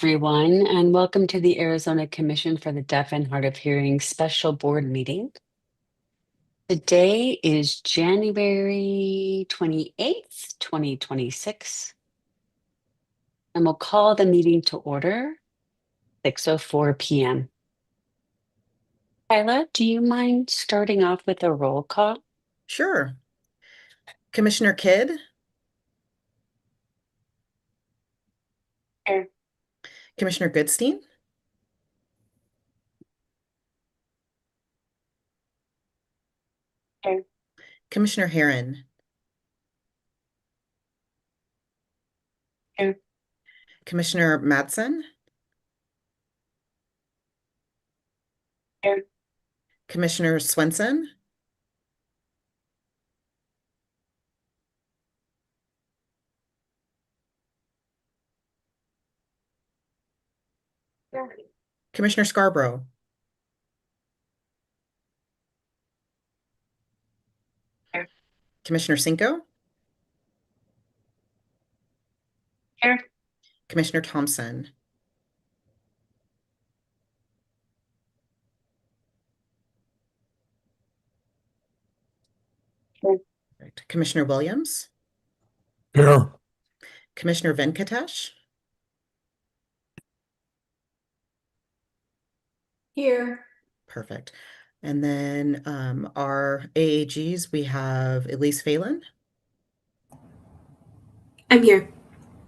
Everyone, and welcome to the Arizona Commission for the Deaf and Hard of Hearing special board meeting. Today is January 28th, 2026, and we'll call the meeting to order 6:04 p.m. Kyla, do you mind starting off with a roll call? Sure. Commissioner Kidd, Here, Commissioner Goodstein, here, Commissioner Herron, here, Commissioner Madsen, here, Commissioner Swenson, here, Commissioner Scarborough, here, Commissioner Cinco, here, Commissioner Thompson. here. Right. Commissioner Williams, Here. Commissioner Venkatesh, Here. perfect. And then our AAGs, we have Elise Phelan, I'm here.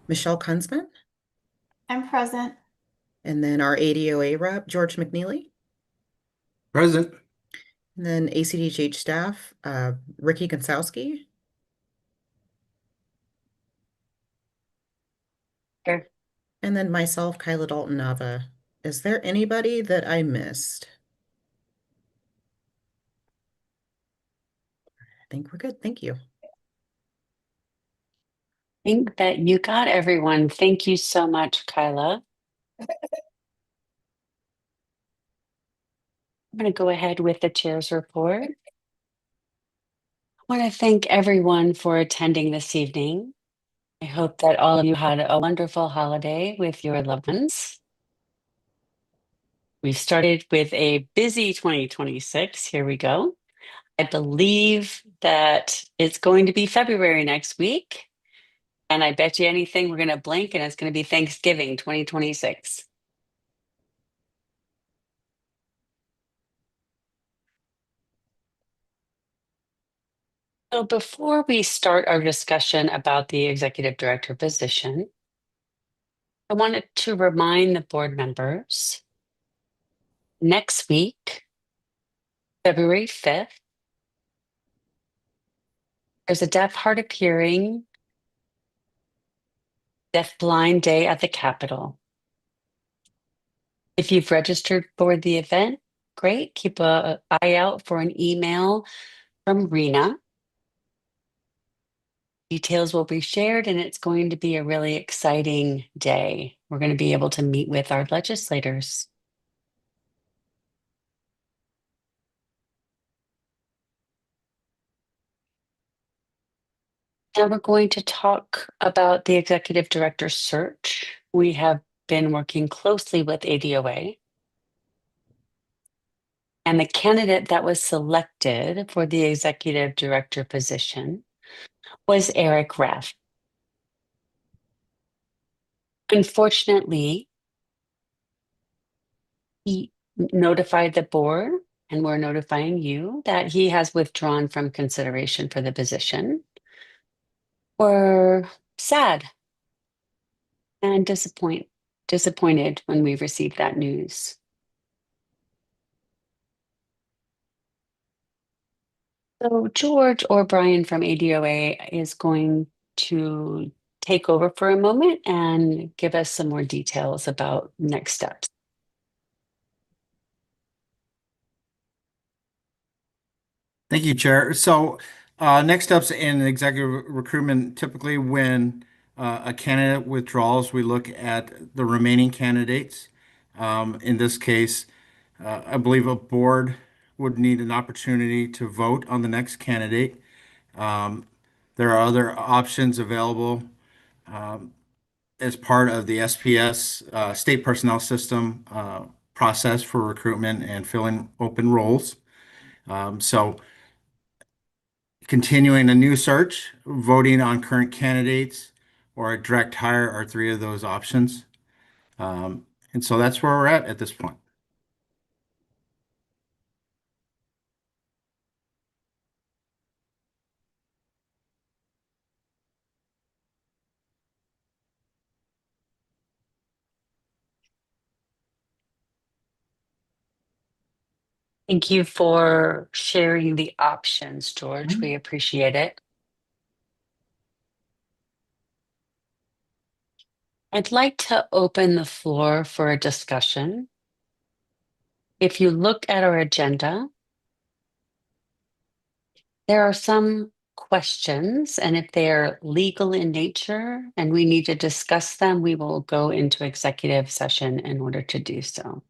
Michelle Kunzman, I'm present. and then our ADOA rep, George McNeely, Present. and then ACDHH staff, Ricky Gonsowski, Here. and then myself, Kyla Dalton Nava. Is there anybody that I missed? I think we're good. Thank you. Think that you got everyone. Thank you so much, Kyla. I'm going to go ahead with the chair's report. I want to thank everyone for attending this evening. I hope that all of you had a wonderful holiday with your loved ones. We started with a busy 2026. Here we go. I believe that it's going to be February next week. And I bet you anything we're going to blink and it's going to be Thanksgiving 2026. So before we start our discussion about the executive director position, I wanted to remind the board members next week, February 5th, there's a deaf hard of hearing, deaf blind day at the Capitol. If you've registered for the event, great. Keep an eye out for an email from Rena. Details will be shared, and it's going to be a really exciting day. We're going to be able to meet with our legislators. Now we're going to talk about the executive director search. We have been working closely with ADOA. And the candidate that was selected for the executive director position was Eric Reff. Unfortunately, he notified the board, and we're notifying you, that he has withdrawn from consideration for the position. We're sad and disappointed when we received that news. So George or Brian from ADOA is going to take over for a moment and give us some more details about next steps. Thank you, Chair. So next steps in executive recruitment, typically when a candidate withdraws, we look at the remaining candidates. In this case, I believe a board would need an opportunity to vote on the next candidate. There are other options available as part of the SPS state personnel system process for recruitment and filling open roles. So continuing a new search, voting on current candidates, or a direct hire are three of those options. And so that's where we're at this point. Thank you for sharing the options, George. We appreciate it. I'd like to open the floor for a discussion. If you look at our agenda, there are some questions, and if they are legal in nature and we need to discuss them, we will go into executive session in order to do so.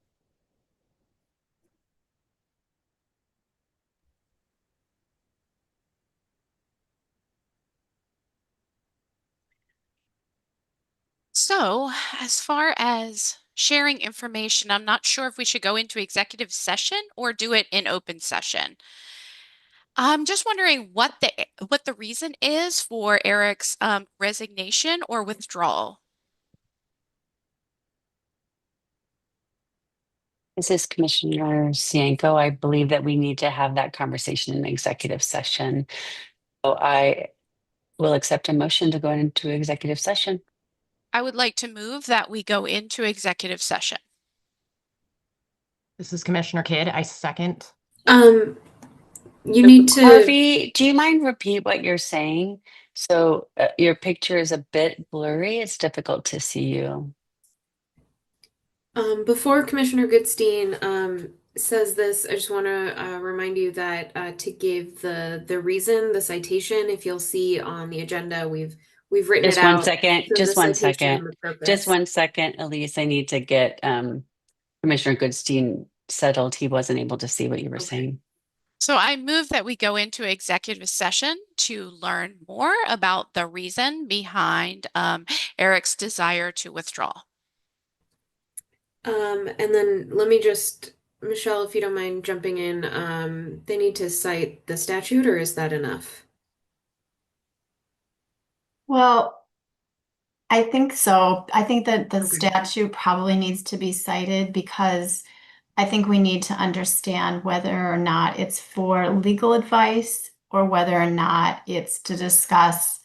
So, as far as sharing information, I'm not sure if we should go into executive session or do it in open session. I'm just wondering what the reason is for Eric's resignation or withdrawal. This is Commissioner Cienko. I believe that we need to have that conversation in executive session. So I will accept a motion to go into executive session. I would like to move that we go into executive session. This is Commissioner Kidd. I second. You need to, Harvey, do you mind repeat what you're saying? So your picture is a bit blurry. It's difficult to see you. before Commissioner Goodstein says this, I just want to remind you that to give the reason, the citation, if you'll see on the agenda, we've written Just it one out. second. So Just the one citation second. and the purpose. Just 1 second, Elise. I need to get Commissioner Goodstein settled. He wasn't able to see what you were saying. So I move that we go into executive session to learn more about the reason behind Eric's desire to withdraw. And then let me just, Michelle, if you don't mind jumping in, they need to cite the statute, or is that enough? Well, I think so. I think that the Okay. statute probably needs to be cited because I think we need to understand whether or not it's for legal advice or whether or not it's to discuss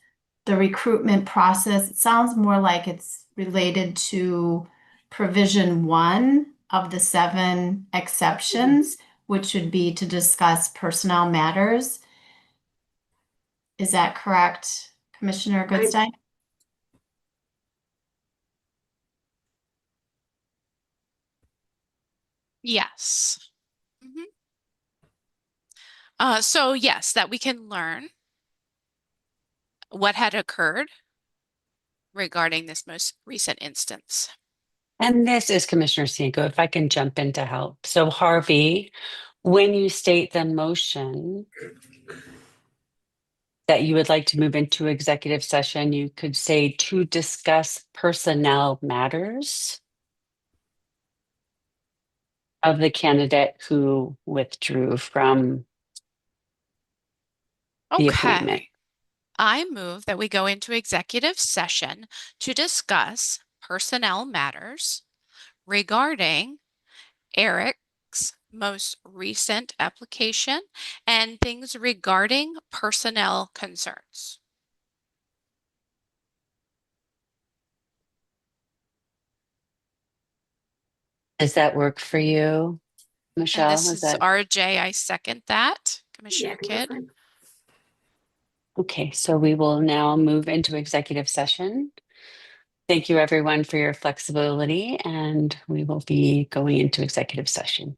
the recruitment process. It sounds more like it's related to provision 1 of the 7 exceptions, which would be to discuss personnel matters. Is that correct, Commissioner Goodstein? Yes. So yes, that we can learn what had occurred regarding this most recent instance. And this is Commissioner Cienko, if I can jump in to help. So Harvey, when you state the motion that you would like to move into executive session, you could say to discuss personnel matters of the candidate who withdrew from the appointment. Okay. I move that we go into executive session to discuss personnel matters regarding Eric's most recent application and things regarding personnel concerns. Does that work for you, And Michelle? this Is is that RJ. I second that. Yeah, Commissioner I think Kidd. that's fine. okay? So we will now move into executive session. Thank you, everyone, for your flexibility, and we will be going into executive session.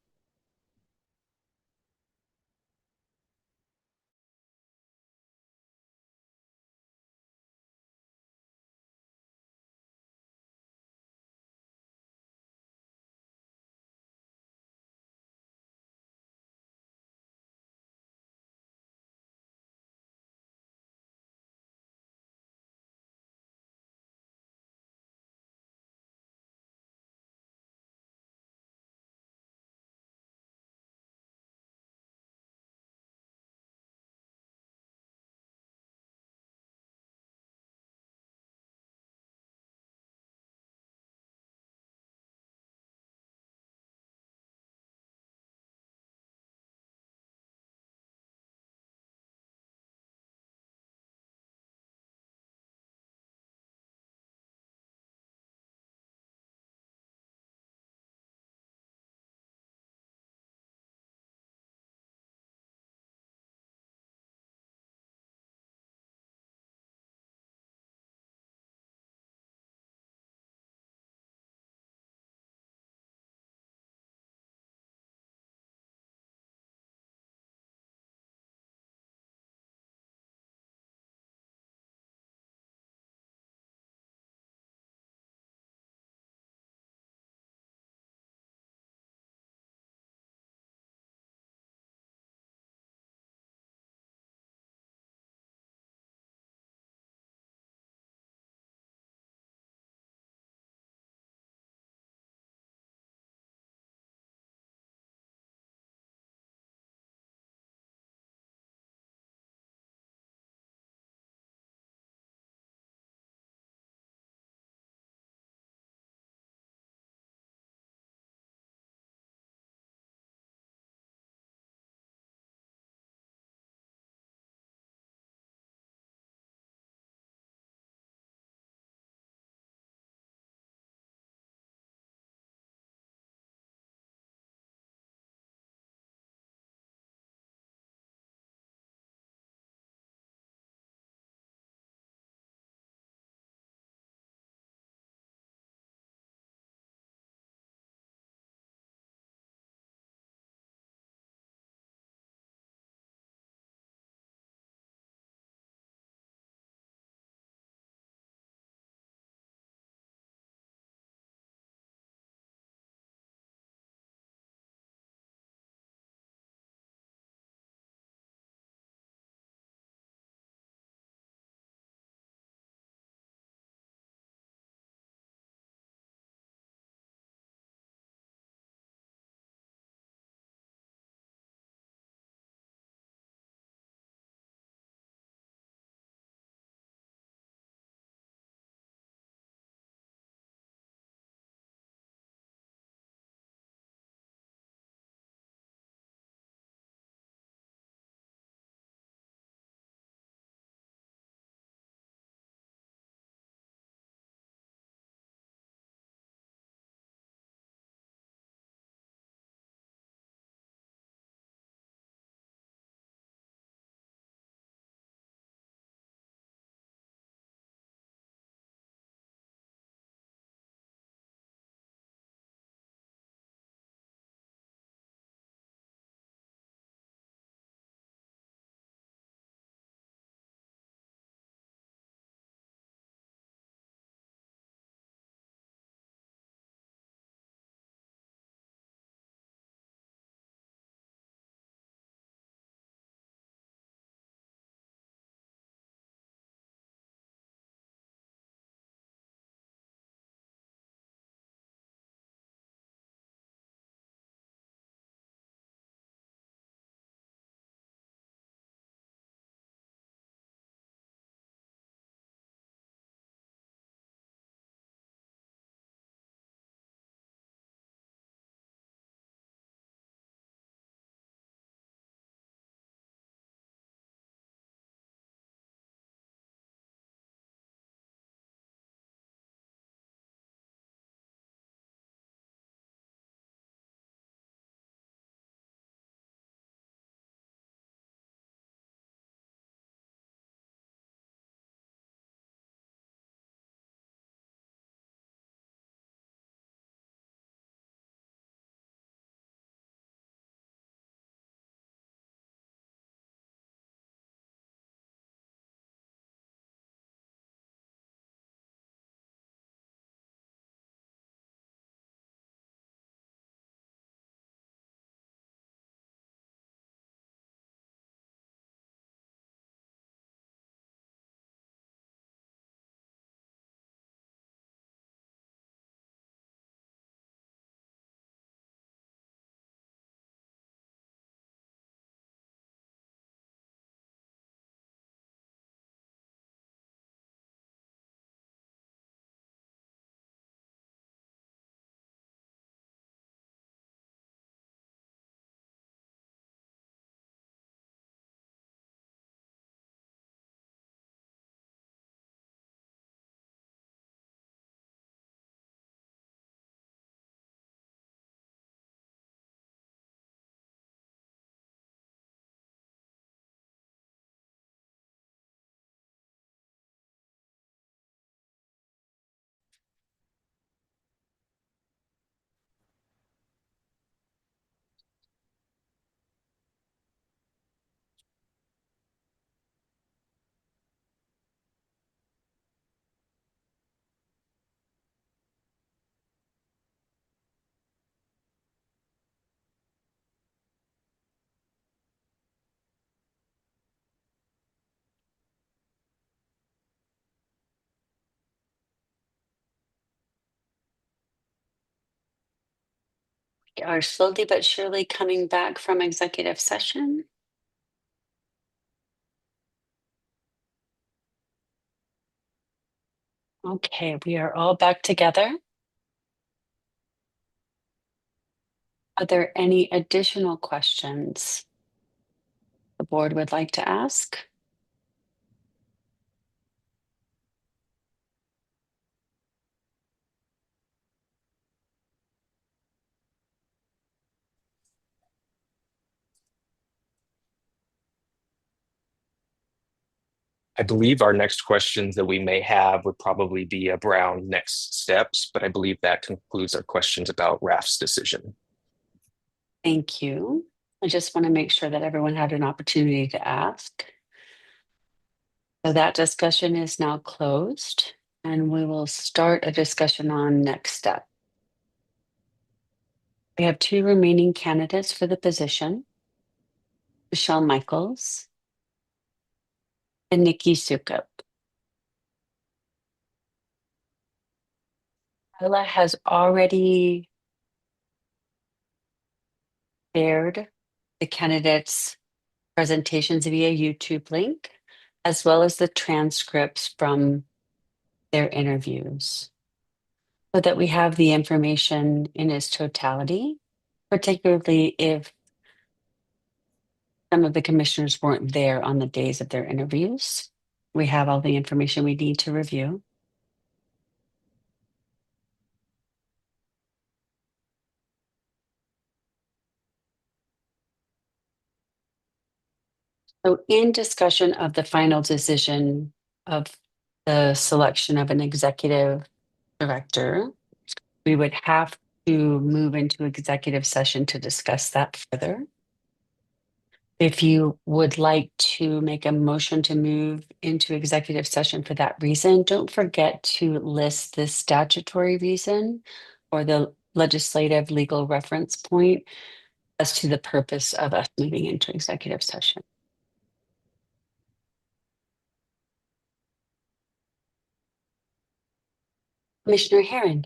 are slowly but surely coming back from executive session. Okay, we are all back together. Are there any additional questions the board would like to ask? I believe our next questions that we may have would probably be around next steps, but I believe that concludes our questions about RAF's decision. Thank you. I just want to make sure that everyone had an opportunity to ask. So that discussion is now closed, and we will start a discussion on next step. We have 2 remaining candidates for the position, Michelle Michaels and Nikki Sukup. Ella has already shared the candidates' presentations via YouTube link, as well as the transcripts from their interviews, so that we have the information in its totality, particularly if some of the commissioners weren't there on the days of their interviews. We have all the information we need to review. So in discussion of the final decision of the selection of an executive director, we would have to move into executive session to discuss that further. If you would like to make a motion to move into executive session for that reason, don't forget to list the statutory reason or the legislative legal reference point as to the purpose of us moving into executive session. Commissioner Herron.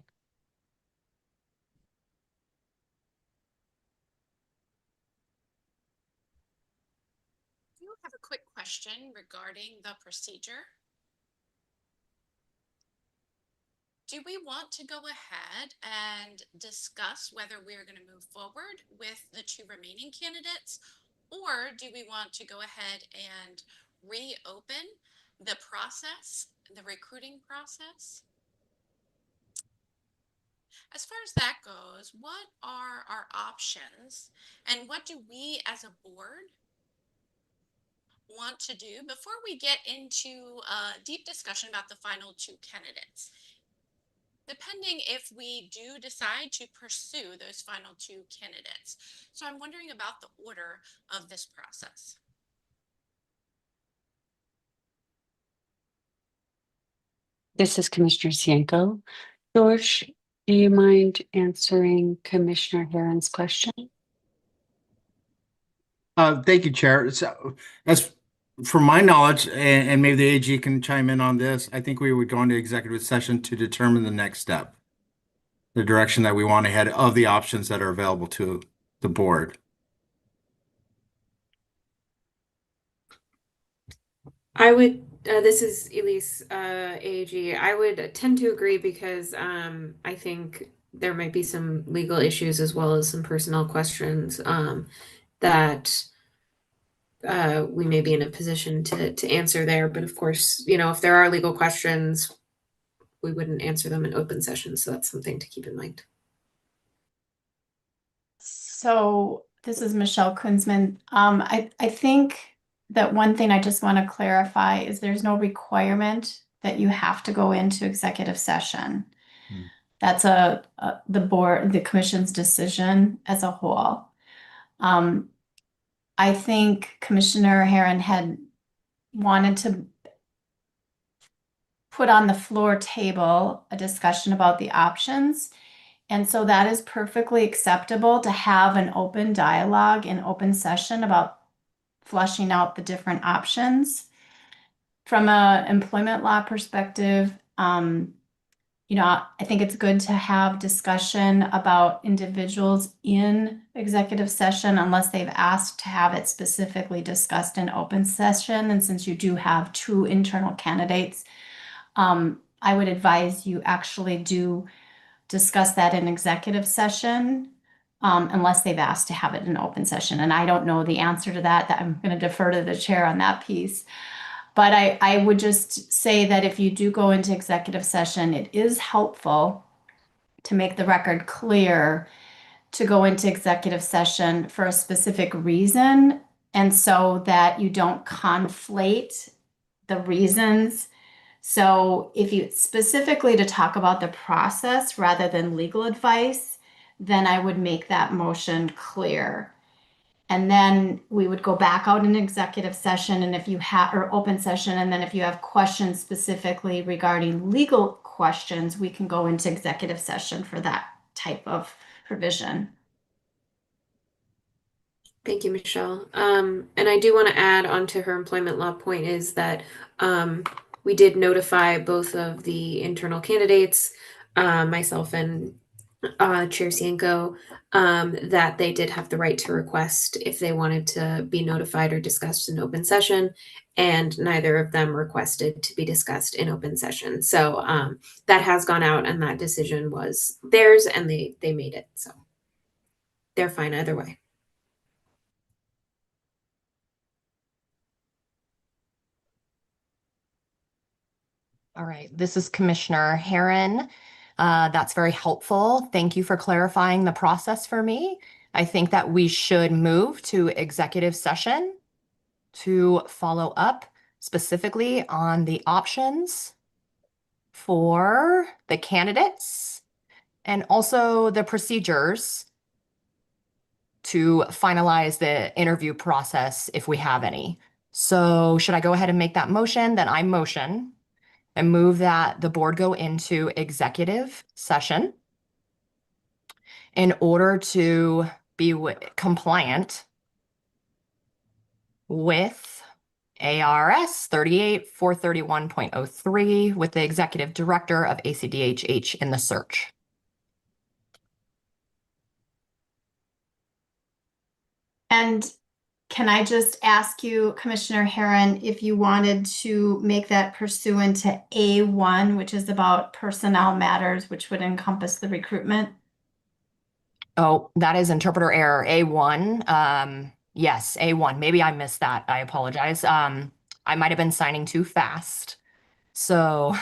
Do you have a quick question regarding the procedure? Do we want to go ahead and discuss whether we're going to move forward with the 2 remaining candidates, or do we want to go ahead and reopen the process, the recruiting process? As far as that goes, what are our options, and what do we as a board want to do before we get into a deep discussion about the final 2 candidates? Depending if we do decide to pursue those final 2 candidates. So I'm wondering about the order of this process. This is Commissioner Cienko. George, do you mind answering Commissioner Herron's question? Thank you, Chair. So, as from my knowledge, and maybe the AG can chime in on this, I think we would go into executive session to determine the next step, the direction that we want ahead of the options that are available to the board. I would, this is Elise, AAG. I would tend to agree because I think there might be some legal issues as well as some personnel questions that we may be in a position to answer there. But of course, you know, if there are legal questions, we wouldn't answer them in open session. So that's something to keep in mind. So this is Michelle Kunzman. I think that one thing I just want to clarify is there's no requirement that you have to go into executive session. That's the board, the commission's decision as a whole. I think Commissioner Herron had wanted to put on the floor table a discussion about the options. And so that is perfectly acceptable to have an open dialogue in open session about flushing out the different options. From an employment law perspective, I think it's good to have discussion about individuals in executive session unless they've asked to have it specifically discussed in open session. And since you do have two internal candidates, I would advise you actually do discuss that in executive session, unless they've asked to have it in open session. And I don't know the answer to that. I'm going to defer to the chair on that piece. But I would just say that if you do go into executive session, it is helpful to make the record clear to go into executive session for a specific reason. And so that you don't conflate the reasons. So if you specifically to talk about the process rather than legal advice, then I would make that motion clear. And then we would go back out in executive session and if you have, or open session, and then if you have questions specifically regarding legal questions, we can go into executive session for that type of provision. Thank you, Michelle. And I do want to add on to her employment law point is that we did notify both of the internal candidates, myself and Chair Cienko, that they did have the right to request if they wanted to be notified or discussed in open session, and neither of them requested to be discussed in open session. So that has gone out, and that decision was theirs, and they made it. So they're fine either way. All right, this is Commissioner Herron. That's very helpful. Thank you for clarifying the process for me. I think that we should move to executive session to follow up specifically on the options for the candidates and also the procedures to finalize the interview process if we have any. So should I go ahead and make that motion? Then I motion and move that the board go into executive session in order to be compliant with ARS 38-431.03 with the executive director of ACDHH in the search. And can I just ask you, Commissioner Herron, if you wanted to make that pursuant to A1, which is about personnel matters, which would encompass the recruitment? Oh, that is interpreter error A1. Yes, A1. Maybe I missed that. I apologize. I might have been signing too fast. So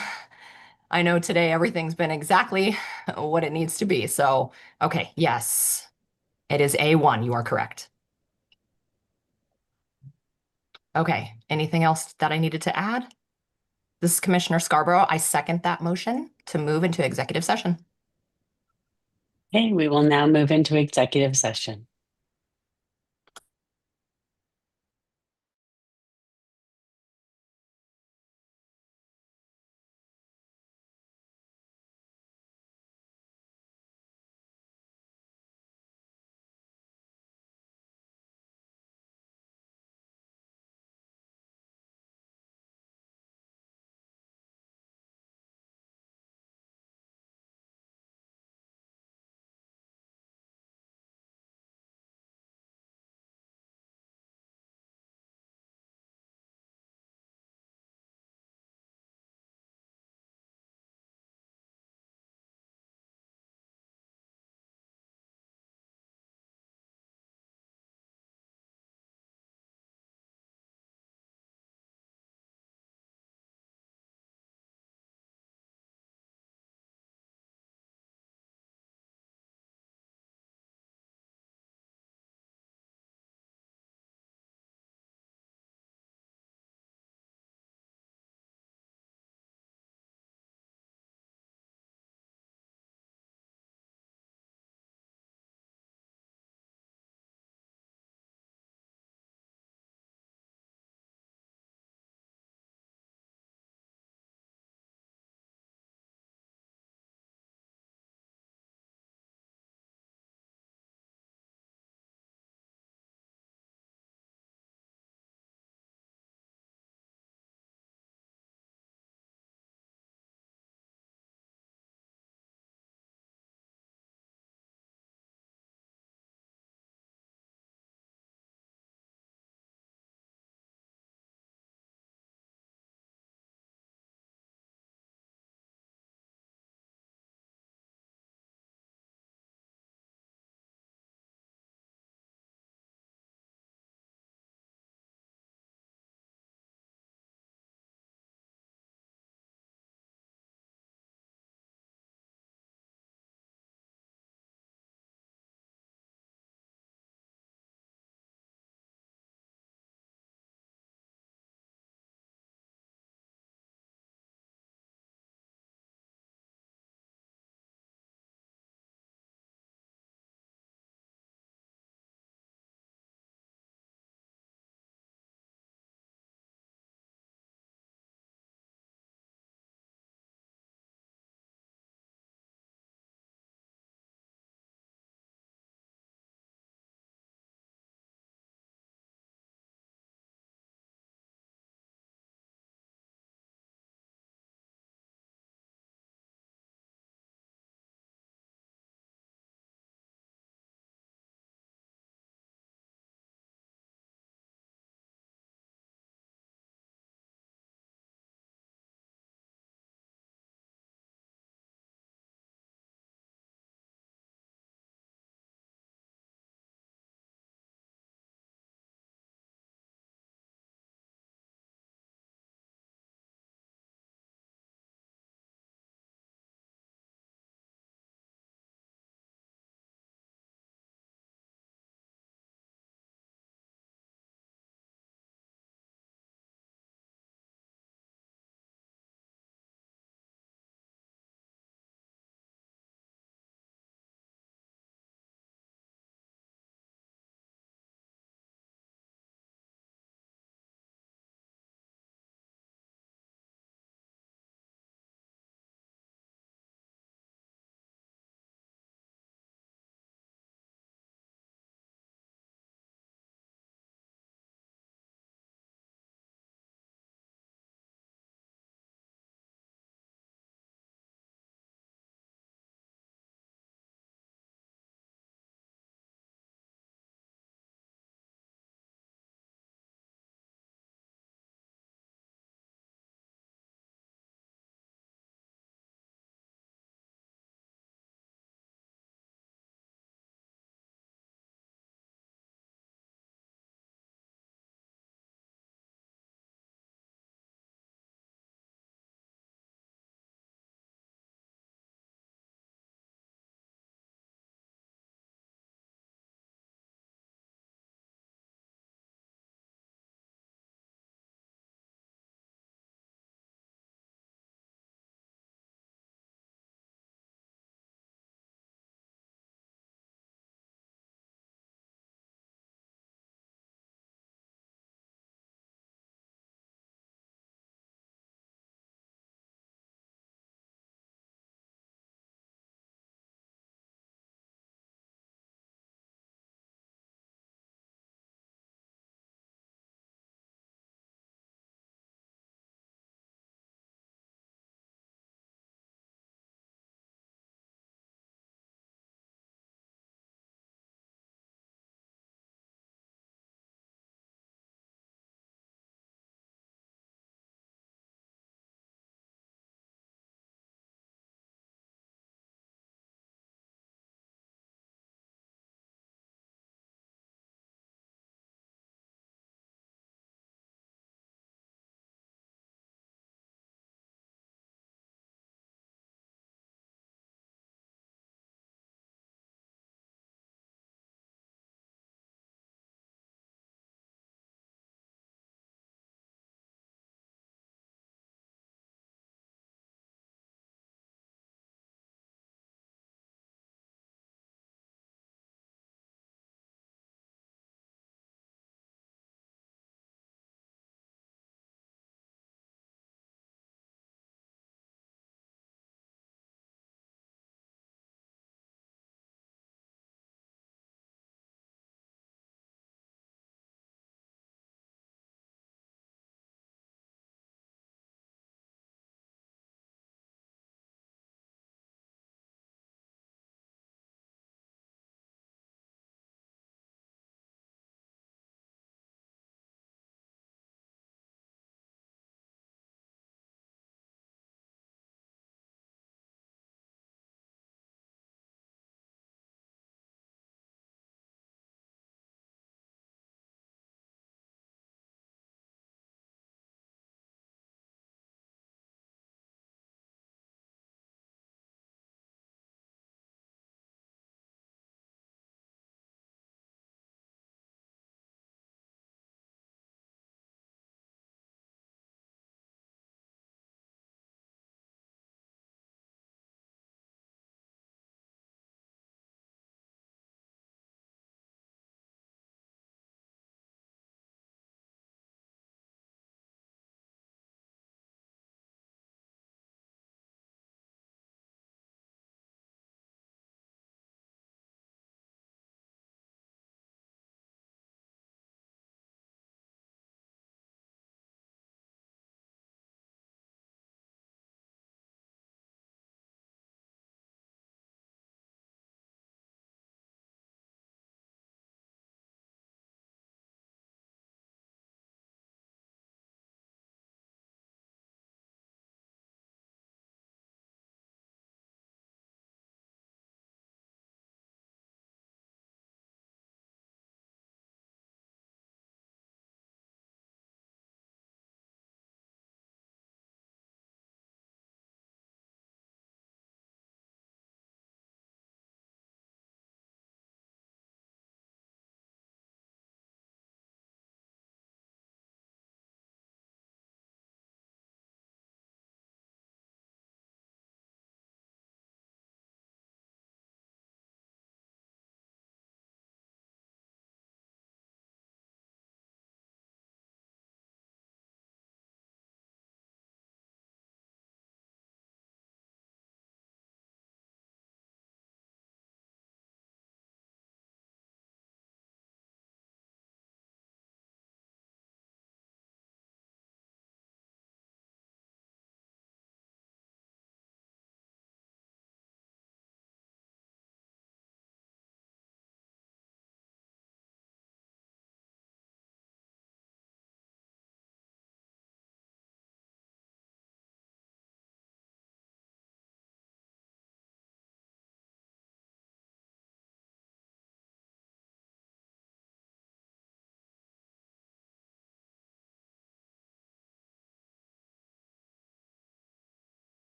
I know today everything's been exactly what it needs to be. So, okay, yes, it is A1. You are correct. Okay, anything else that I needed to add? This is Commissioner Scarborough. I second that motion to move into executive session. Okay, we will now move into executive session.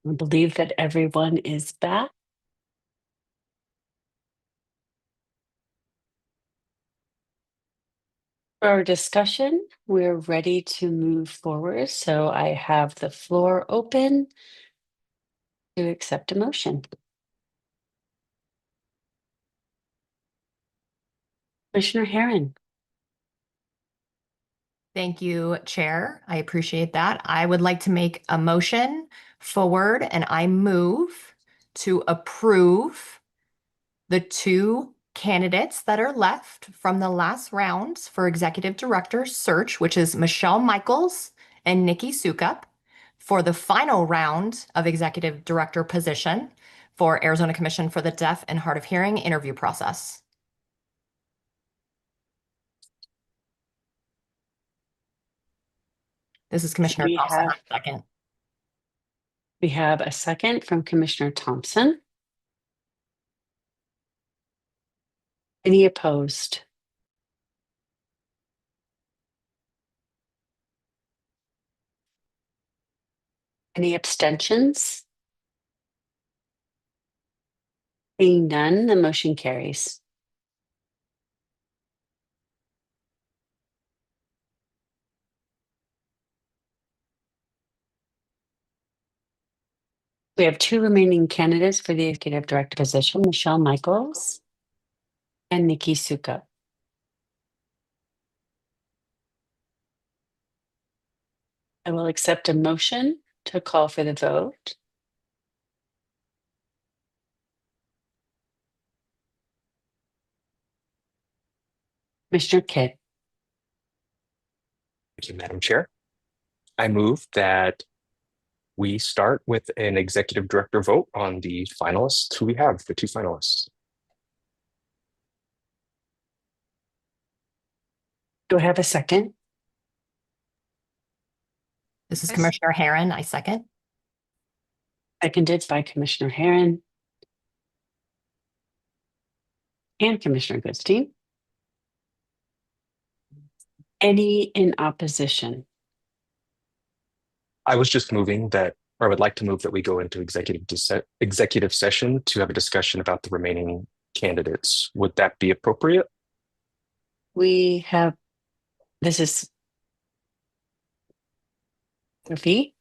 I believe that everyone is back. For our discussion, we're ready to move forward. So I have the floor open to accept a motion. Commissioner Herron. Thank you, Chair. I appreciate that. I would like to make a motion forward, and I move to approve the two candidates that are left from the last rounds for executive director search, which is Michelle Michaels and Nikki Sukup, for the final round of executive director position for Arizona Commission for the Deaf and Hard of Hearing interview process. This is Commissioner We Thompson. have- Second. We have a second from Commissioner Thompson. Any opposed? Any abstentions? Seeing none, the motion carries. We have two remaining candidates for the executive director position, Michelle Michaels and Nikki Sukup. I will accept a motion to call for the vote. Commissioner Kidd. Thank you, Madam Chair. I move that we start with an executive director vote on the finalists who we have, the two finalists. Do I have a second? This is Commissioner Herron. I second. Seconded by Commissioner Herron and Commissioner Goodstein. Any in opposition? I was just moving that, or I would like to move that we go into executive session to have a discussion about the remaining candidates. Would that be appropriate? We have, this is Sophie.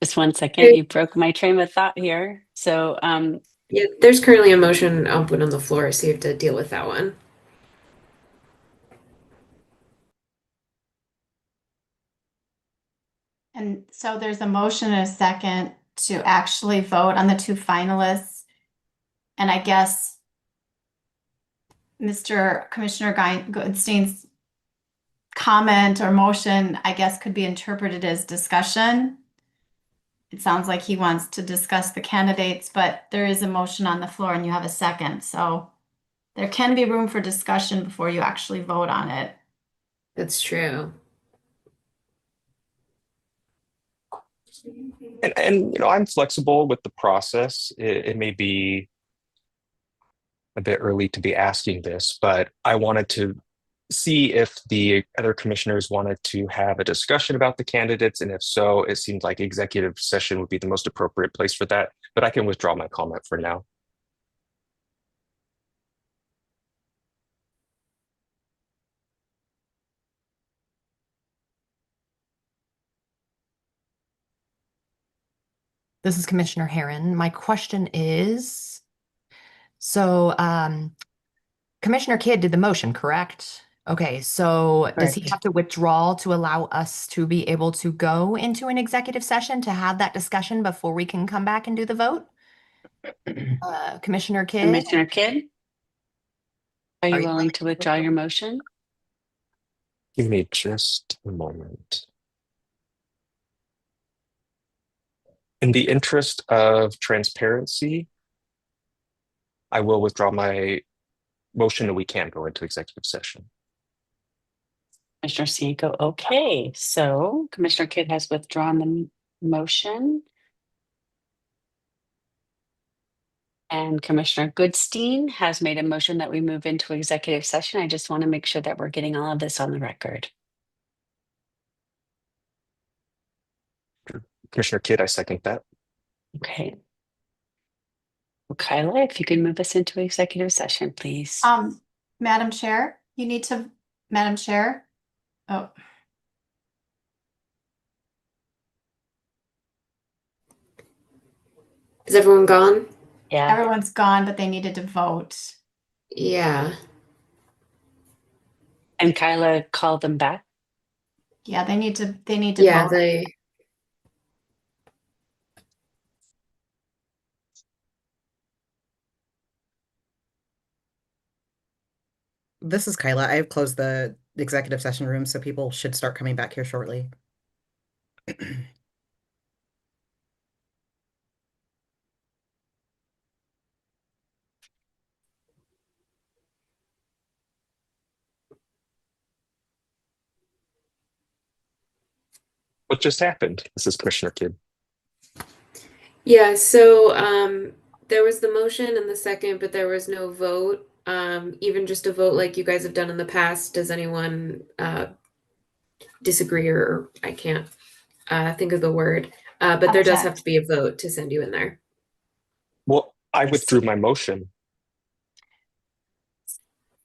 Just 1 second, you broke my train of thought here. So Yeah, there's currently a motion put on the floor, so you have to deal with that one. And so there's a motion and a second to actually vote on the two finalists. And I guess Mr. Commissioner Goodstein's comment or motion, I guess, could be interpreted as discussion. It sounds like he wants to discuss the candidates, but there is a motion on the floor and you have a second. So there can be room for discussion before you actually vote on it. That's true. And you know, I'm flexible with the process. It may be a bit early to be asking this, but I wanted to see if the other commissioners wanted to have a discussion about the candidates, and if so, it seemed like executive session would be the most appropriate place for that, but I can withdraw my comment for now. This is Commissioner Herron. My question is, so Commissioner Kidd did the motion, correct? Okay, so does he Correct. have to withdraw to allow us to be able to go into an executive session to have that discussion before we can come back and do the vote? Commissioner Kidd? Commissioner Kidd, are you Are you willing to withdraw your motion? Give me just a moment. In the interest of transparency, I will withdraw my motion that we can go into executive session. Commissioner Cienko, okay. So Commissioner Kidd has withdrawn the motion. And Commissioner Goodstein has made a motion that we move into executive session. I just want to make sure that we're getting all of this on the record. Commissioner Kidd, I second that. Okay. Well, Kyla, if you could move us into executive session, please. Madam Chair, you need to, Madam Chair. Oh, Is everyone gone? Yeah. everyone's gone, but they needed to vote. Yeah. And Kyla, call them back. Yeah, they need to Yeah, vote. This is Kyla. I've closed the executive session room, so people should start coming back here shortly. What just happened? This is Commissioner Kidd. Yeah, so there was the motion and the second, but there was no vote. Even just a vote like you guys have done in the past, does anyone disagree, or I can't think of the word. But there does have Object. to be a vote to send you in there. Well, I withdrew my motion.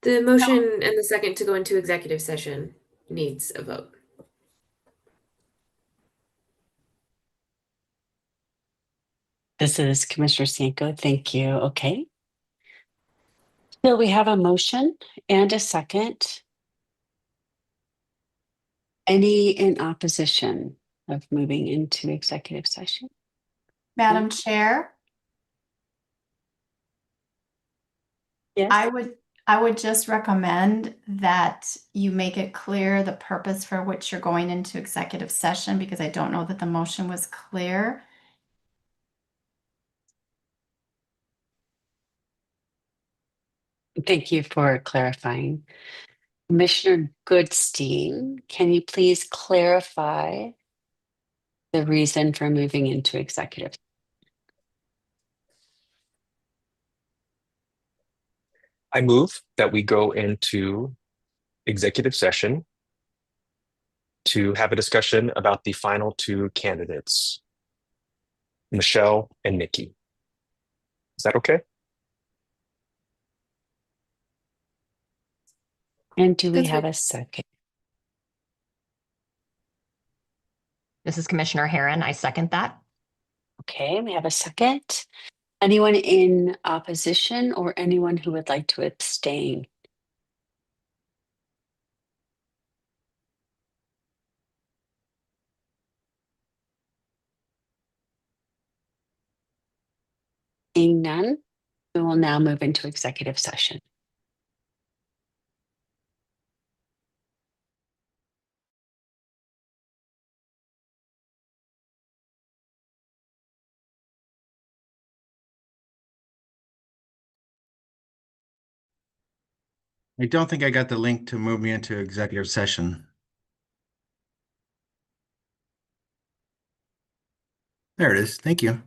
The motion and the second to go into executive session needs a vote. This is Commissioner Sanko. Thank you. Okay. So we have a motion and a second. Any in opposition of moving into executive session? Madam Chair, Yes. I would just recommend that you make it clear the purpose for which you're going into executive session, because I don't know that the motion was clear. Thank you for clarifying. Commissioner Goodstein, can you please clarify the reason for moving into executive? I move that we go into executive session to have a discussion about the final two candidates, Michelle and Nikki. Is that okay? And do we That's have right. a second? This is Commissioner Herron. I second that. Okay, we have a second. Anyone in opposition or anyone who would like to abstain? Seeing none, we will now move into executive session. I don't think I got the link to move me into executive session. There it is. Thank you.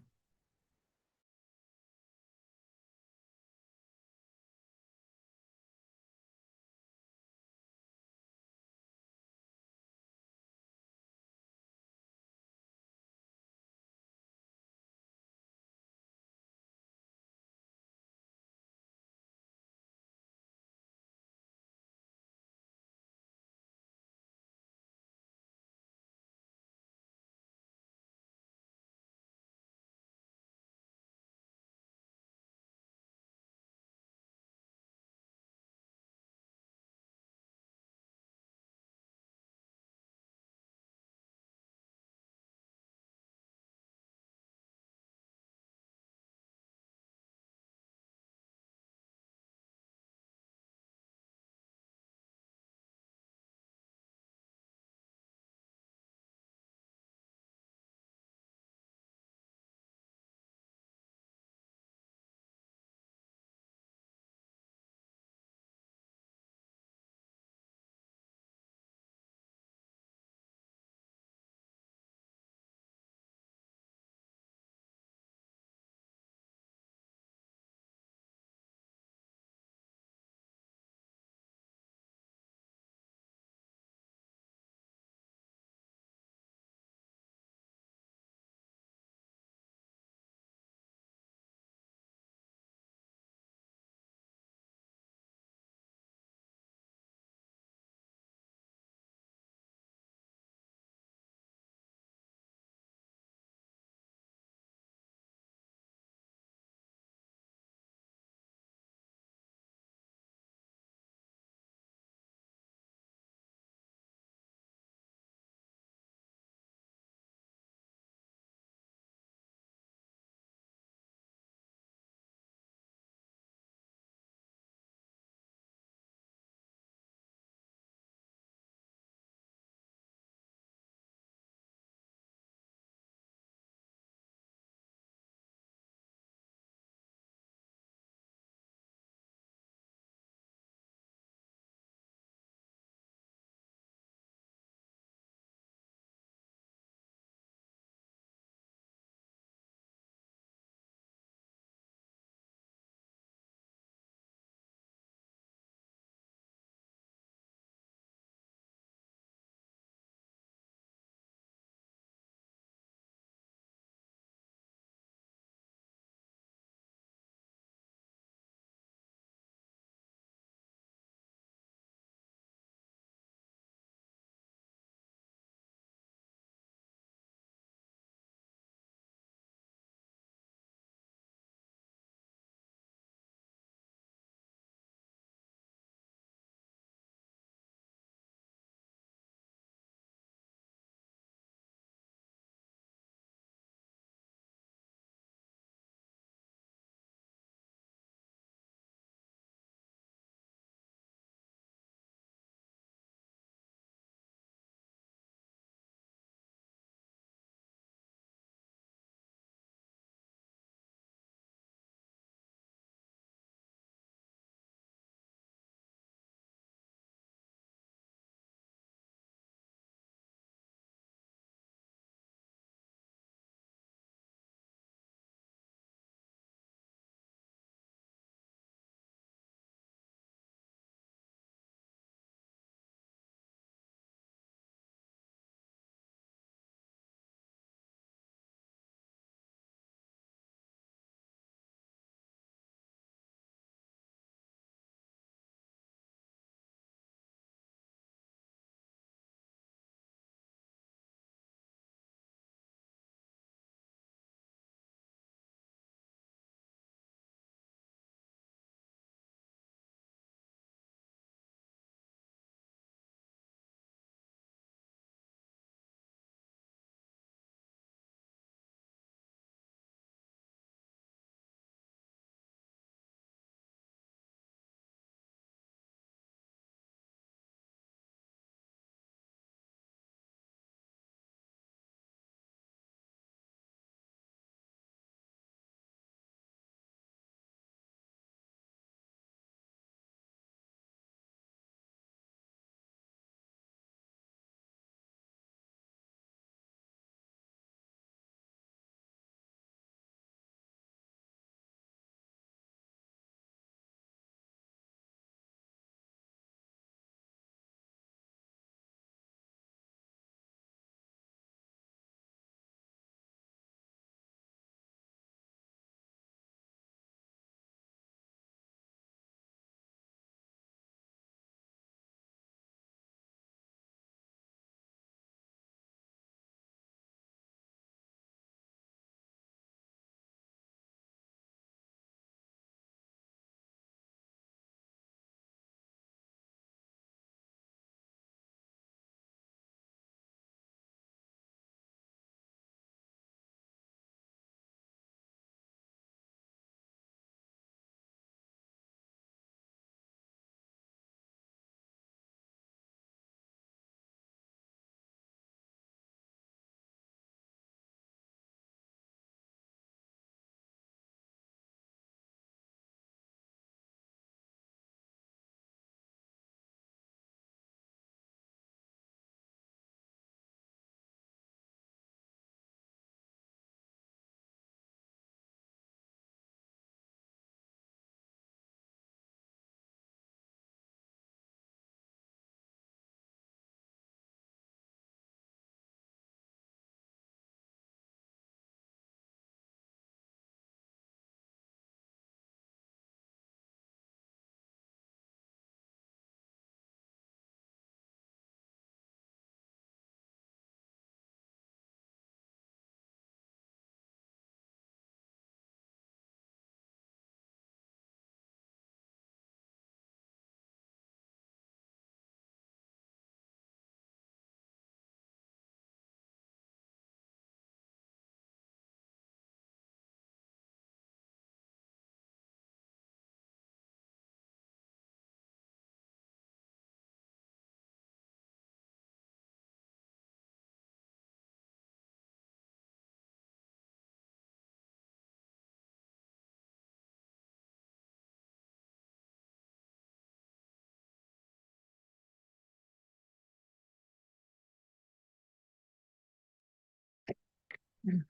It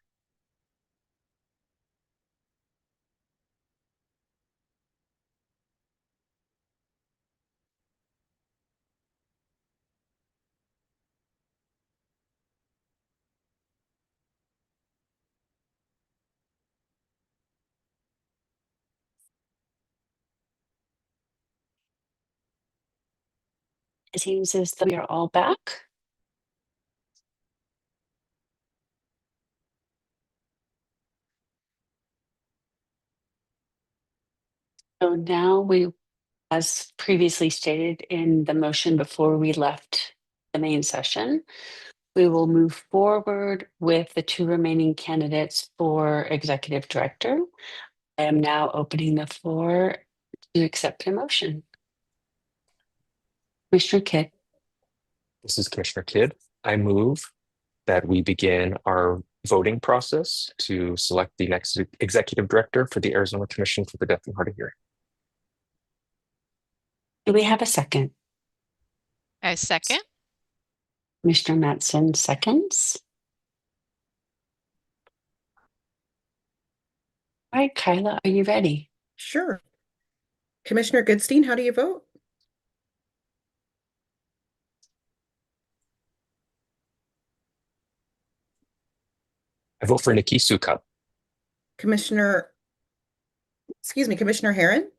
seems as though we are all back. So now we, as previously stated in the motion before we left the main session, we will move forward with the two remaining candidates for executive director. I am now opening the floor to accept a motion. Commissioner Kidd. This is Commissioner Kidd. I move that we begin our voting process to select the next executive director for the Arizona Commission for the Deaf and Hard of Hearing. Do we have a second? A second. Commissioner Matson seconds. All right, Kyla, are you ready? Sure. Commissioner Goodstein, how do you vote? I vote for Nikki Sukup. Commissioner Herron?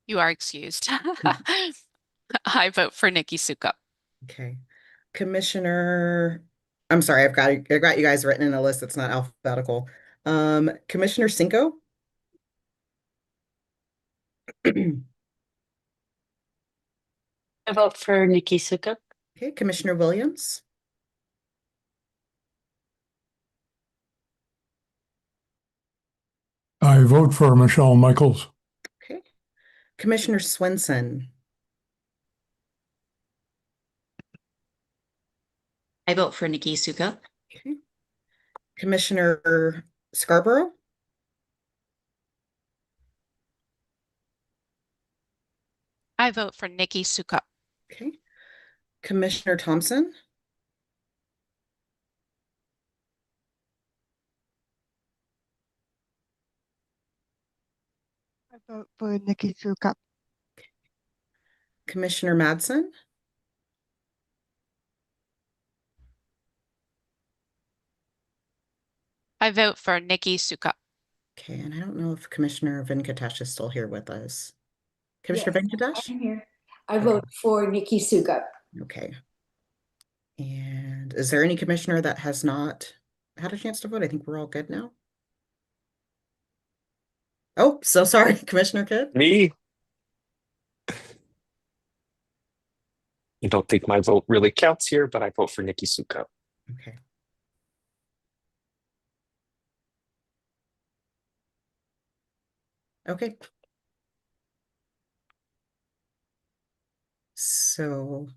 You are excused. I vote for Nikki Sukup. Okay. I'm sorry, I've got you guys written in a list that's not alphabetical. Commissioner Cinco? I vote for Nikki Sukup. Okay, Commissioner Williams? I vote for Michelle Michaels. Okay. Commissioner Swenson? I vote for Nikki Sukup. Okay. Commissioner Scarborough? I vote for Nikki Sukup. Okay. Commissioner Thompson? I vote for Nikki Sukup. Commissioner Madsen? I vote for Nikki Sukup. Okay, and I don't know if Commissioner Venkatesh is still here with us. Commissioner Venkatesh? I'm here. I vote for Nikki Sukup. Okay. And is there any commissioner that has not had a chance to vote? I think we're all good now. Oh, so sorry, Commissioner Kidd. Me? I don't think my vote really counts here, but I vote for Nikki Sukup. Okay. Okay. So,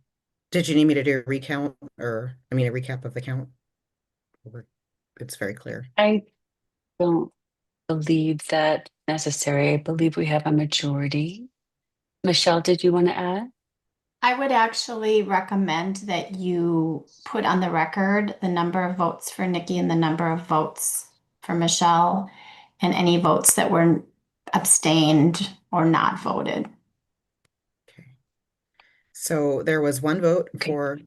did you need me to do a recount or, a recap of the count? It's very clear. I don't believe that necessary. I believe we have a majority. Michelle, did you want to add? I would actually recommend that you put on the record the number of votes for Nikki and the number of votes for Michelle and any votes that were abstained or not voted. Okay. So there was one vote Okay. for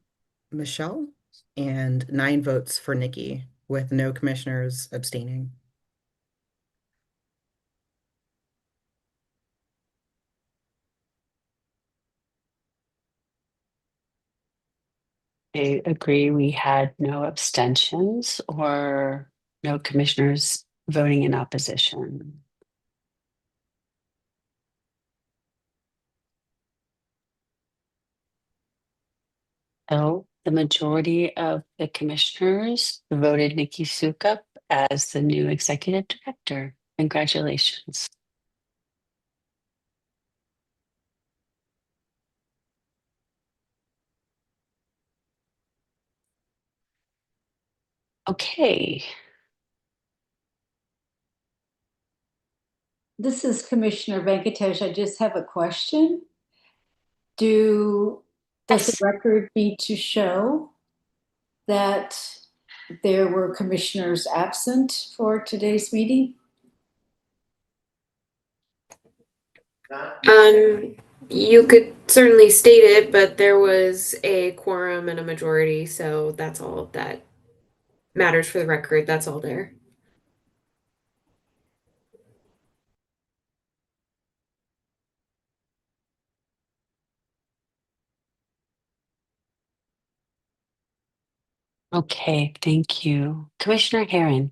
Michelle and 9 votes for Nikki with no commissioners abstaining. I agree. We had no abstentions or no commissioners voting in opposition. So the majority of the commissioners voted Nikki Sukup as the new executive director. Congratulations. Okay. This is Commissioner Venkatesh. I just have a question. Does Does Yes. the record need to show that there were commissioners absent for today's meeting? You could certainly state it, but there was a quorum and a majority, so that's all that matters for the record. That's all there. Okay, thank you. Commissioner Herron.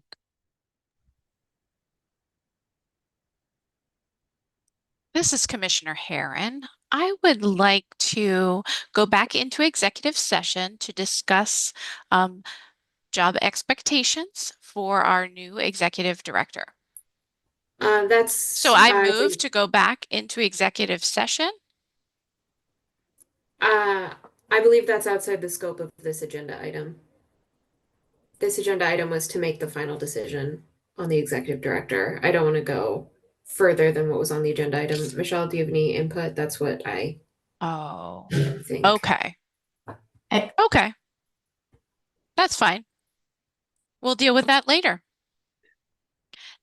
This is Commissioner Herron. I would like to go back into executive session to discuss job expectations for our new executive director. So I move to go back into executive session. I believe that's outside the scope of this agenda item. This agenda item was to make the final decision on the executive director. I don't want to go further than what was on the agenda item. Michelle, do you have any input? That's what I think. Okay. Okay. That's fine. We'll deal with that later.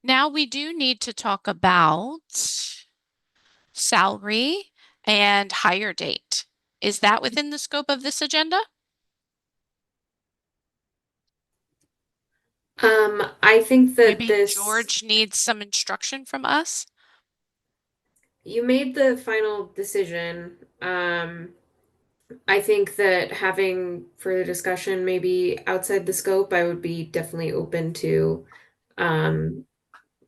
Now we do need to talk about salary and hire date. Is that within the scope of this agenda? I think that Maybe George needs some instruction from us. You made the final decision. I think that having further discussion maybe outside the scope, I would be definitely open to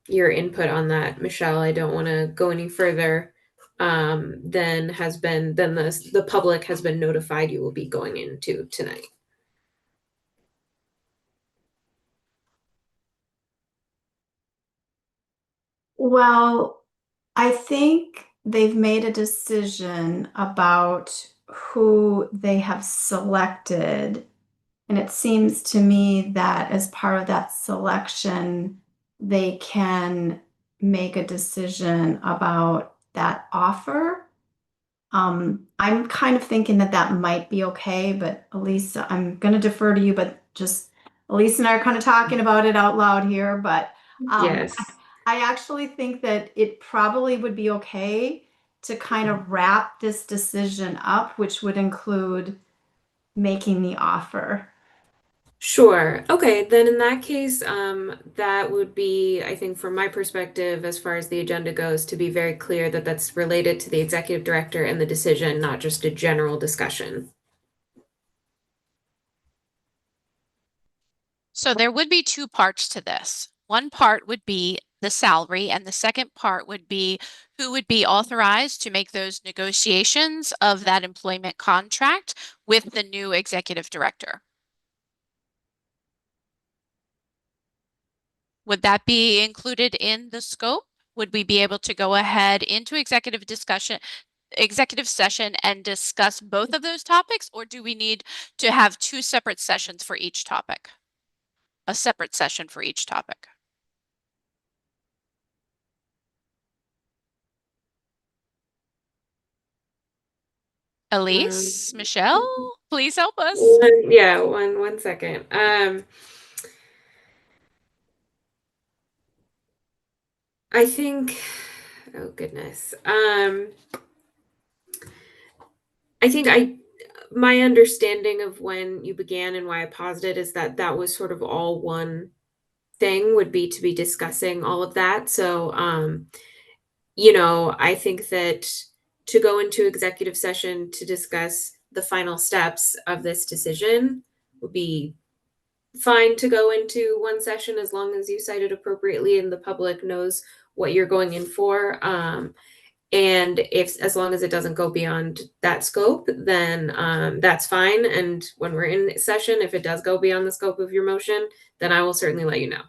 your input on that, Michelle. I don't want to go any further than the public has been notified you will be going into tonight. Well, I think they've made a decision about who they have selected. And it seems to me that as part of that selection, they can make a decision about that offer. I'm kind of thinking that that might be okay, but Elise, I'm going to defer to you, but just Elise and I are kind of talking about it out loud here, but Yes. I actually think that it probably would be okay to kind of wrap this decision up, which would include making the offer. Sure. Okay, then in that case, that would be, I think, from my perspective, as far as the agenda goes, to be very clear that that's related to the executive director and the decision, not just a general discussion. So there would be two parts to this. One part would be the salary, and the second part would be who would be authorized to make those negotiations of that employment contract with the new executive director. Would that be included in the scope? Would we be able to go ahead into executive session and discuss both of those topics, or do we need to have two separate sessions for each topic? A separate session for each topic. Elise, Michelle, please help us. One second. I think, oh goodness. My understanding of when you began and why I paused it is that that was sort of all one thing, would be to be discussing all of that. So, I think that to go into executive session to discuss the final steps of this decision would be fine to go into one session, as long as you cite it appropriately and the public knows what you're going in for. And as long as it doesn't go beyond that scope, then that's fine. And when we're in session, if it does go beyond the scope of your motion, then I will certainly let you know.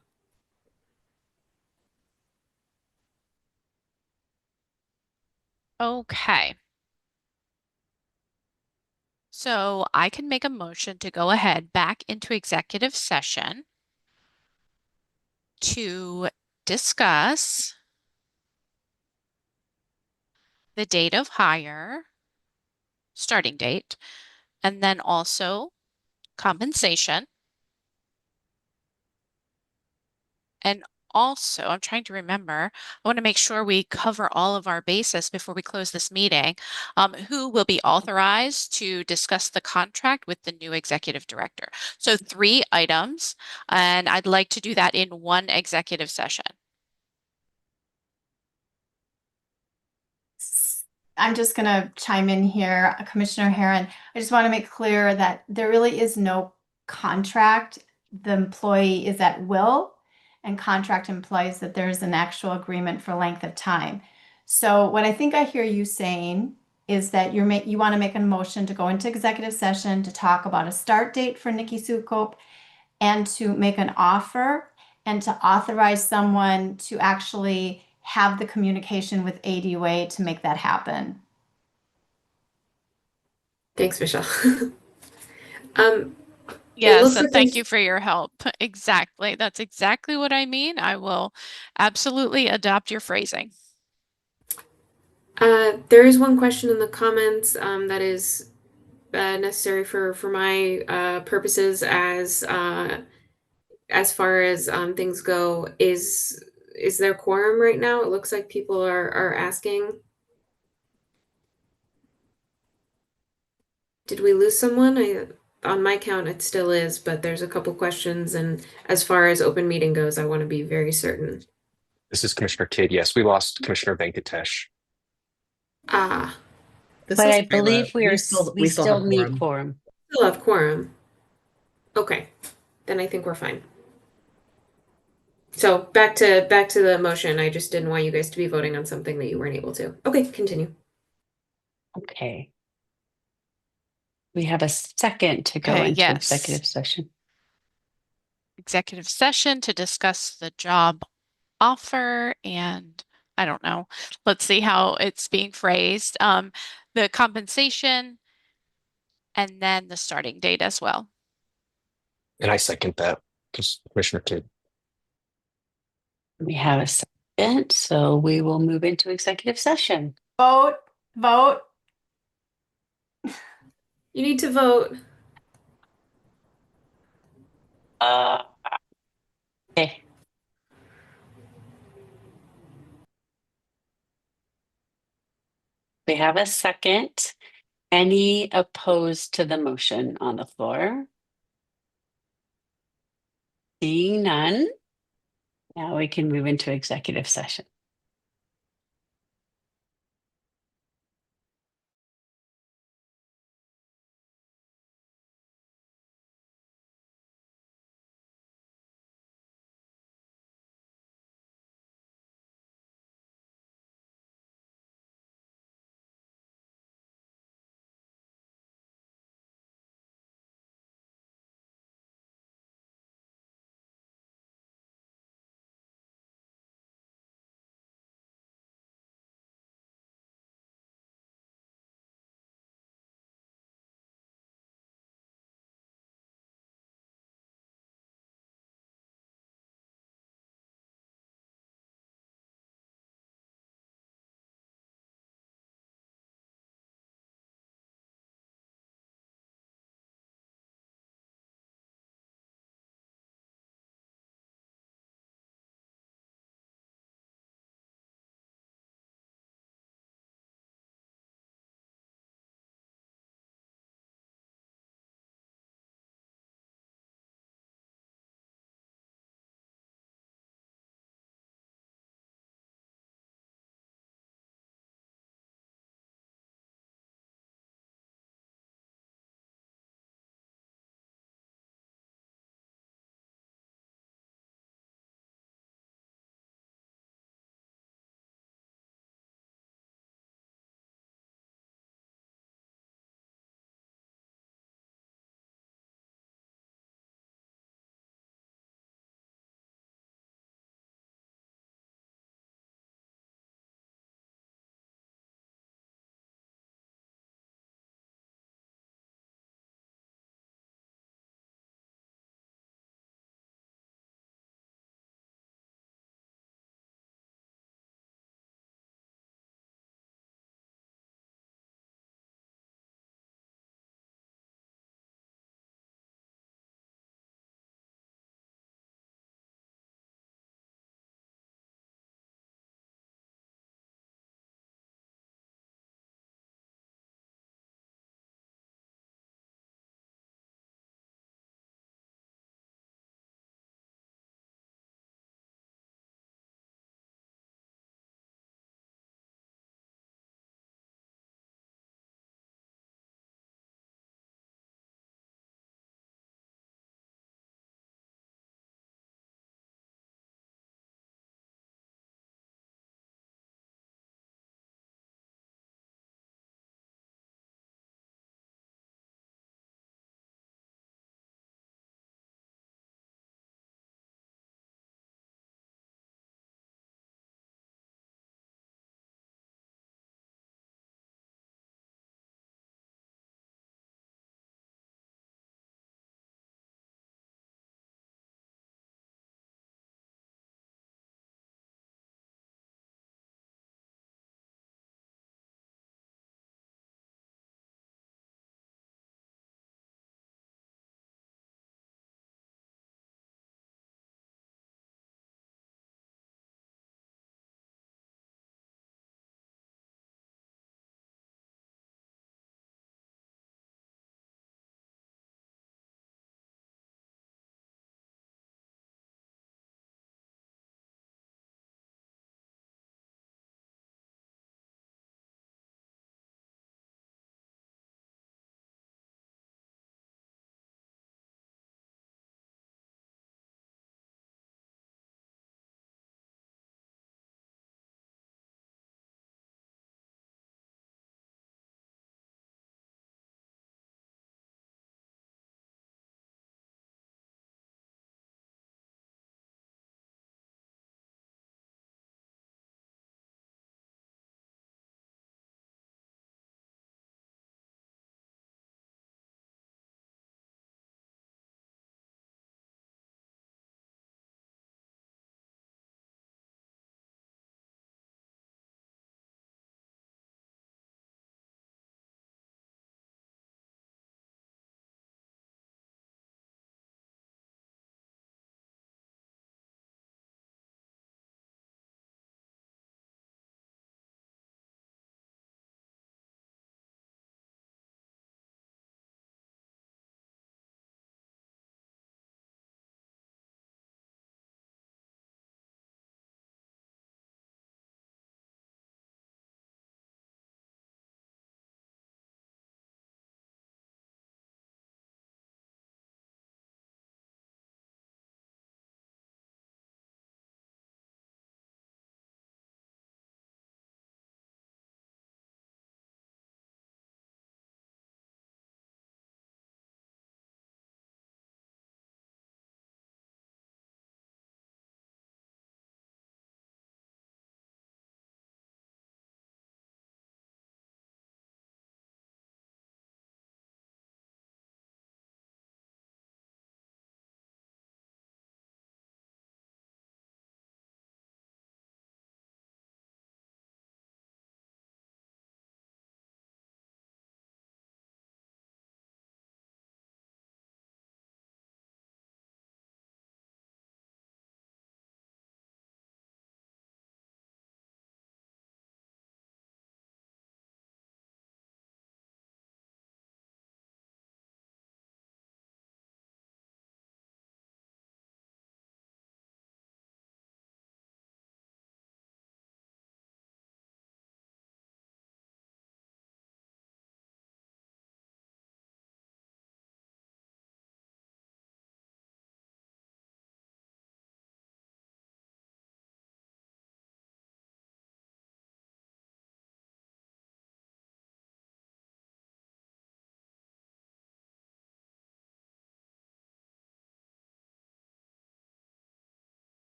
Okay. So I can make a motion to go ahead back into executive session to discuss the date of hire, starting date, and then also compensation. And also, I'm trying to remember, I want to make sure we cover all of our bases before we close this meeting. Who will be authorized to discuss the contract with the new executive director? So 3 items, and I'd like to do that in one executive session. I'm just going to chime in here, Commissioner Herron. I just want to make clear that there really is no contract. The employee is at will, and contract implies that there's an actual agreement for length of time. So what I think I hear you saying is that you want to make a motion to go into executive session to talk about a start date for Nikki Sukop and to make an offer and to authorize someone to actually have the communication with ADUA to make that happen. Thanks, Michelle. Yes, looks and like thank there's- you for your help. Exactly. That's exactly what I mean. I will absolutely adopt your phrasing. There is one question in the comments that is necessary for my purposes as far as things go. Is there quorum right now? It looks like people are asking. Did we lose someone? On my count, it still is, but there's a couple questions, and as far as open meeting goes, I want to be very certain. This is Commissioner Kidd. Yes, we lost Commissioner Venkatesh. Ah, This But is I Kayla. believe we We still have meet quorum. quorum. still have quorum. Okay, then I think we're fine. So back to the motion. I just didn't want you guys to be voting on something that you weren't able to. Okay, continue. Okay. We have a second to go Okay, into yes. executive session. Executive session to discuss the job offer and I don't know. Let's see how it's being phrased. The compensation and then the starting date as well. And I second that, Commissioner Kidd. We have a second, so we will move into executive session. Vote. You need to vote. Okay. We have a second. Any opposed to the motion on the floor? Seeing none, now we can move into executive session.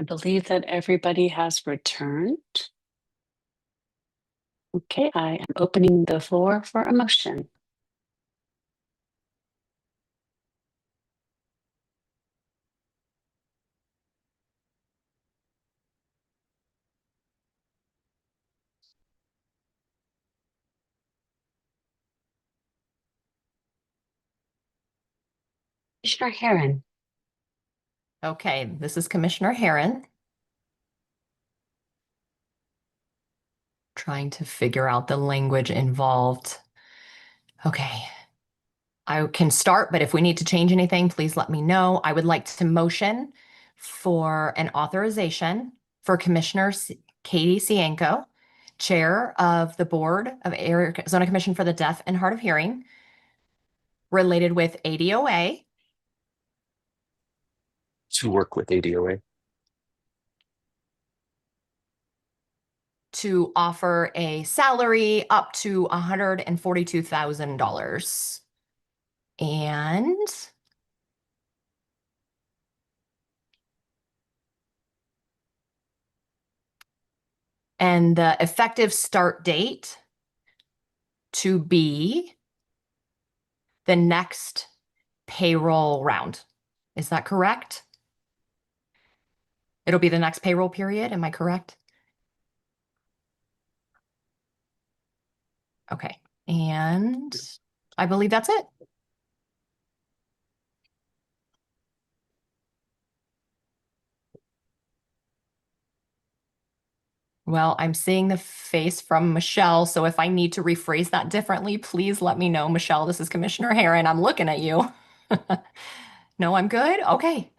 I believe that everybody has returned. Okay, I am opening the floor for a motion. Commissioner Herron. Okay, this is Commissioner Herron. Trying to figure out the language involved. Okay. I can start, but if we need to change anything, please let me know. I would like to motion for an authorization for Commissioner Katie Cienko, Chair of the Board of Arizona Commission for the Deaf and Hard of Hearing, related with ADOA. To work with ADOA. To offer a salary up to $142,000. And the effective start date to be the next payroll round. Is that correct? It'll be the next payroll period. Am I correct? Okay. And I believe that's it. Well, I'm seeing the face from Michelle, so if I need to rephrase that differently, please let me know. Michelle, this is Commissioner Herron. I'm looking at you. No, I'm good? Okay.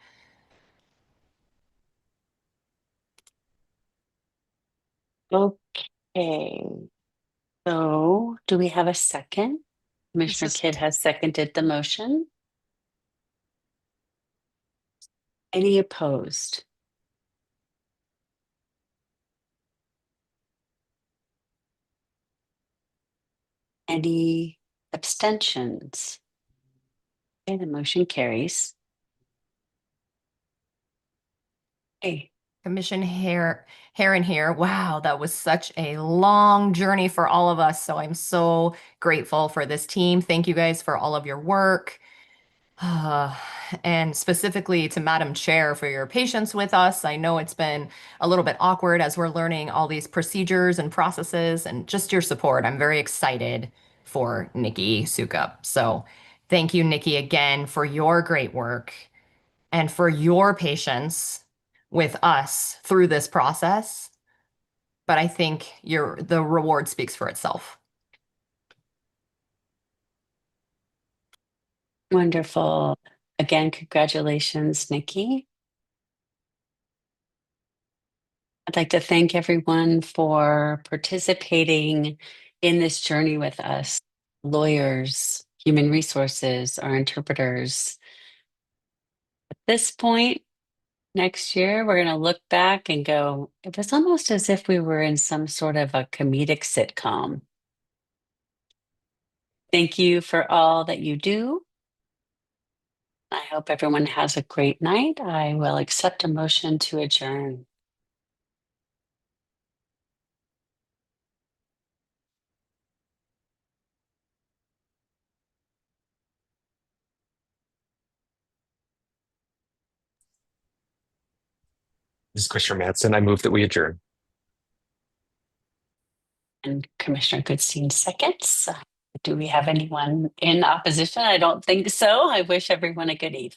Okay. So do we have a second? Commissioner is- Kidd has seconded the motion. Any opposed? Any abstentions? Okay, the motion carries. Okay, Herron here. Wow, that was such a long journey for all of us. So I'm so grateful for this team. Thank you guys for all of your work. And specifically to Madam Chair for your patience with us. I know it's been a little bit awkward as we're learning all these procedures and processes and just your support. I'm very excited for Nikki Sukup. So thank you, Nikki, again for your great work and for your patience with us through this process. But I think the reward speaks for itself. wonderful. Again, congratulations, Nikki. I'd like to thank everyone for participating in this journey with us, lawyers, human resources, our interpreters. At this point, next year, we're going to look back and go, it was almost as if we were in some sort of a comedic sitcom. Thank you for all that you do. I hope everyone has a great night. I will accept a motion to adjourn. This is Commissioner Madsen. I move that we adjourn. And Commissioner Goodstein seconds. Do we have anyone in opposition? I don't think so. I wish everyone a good evening.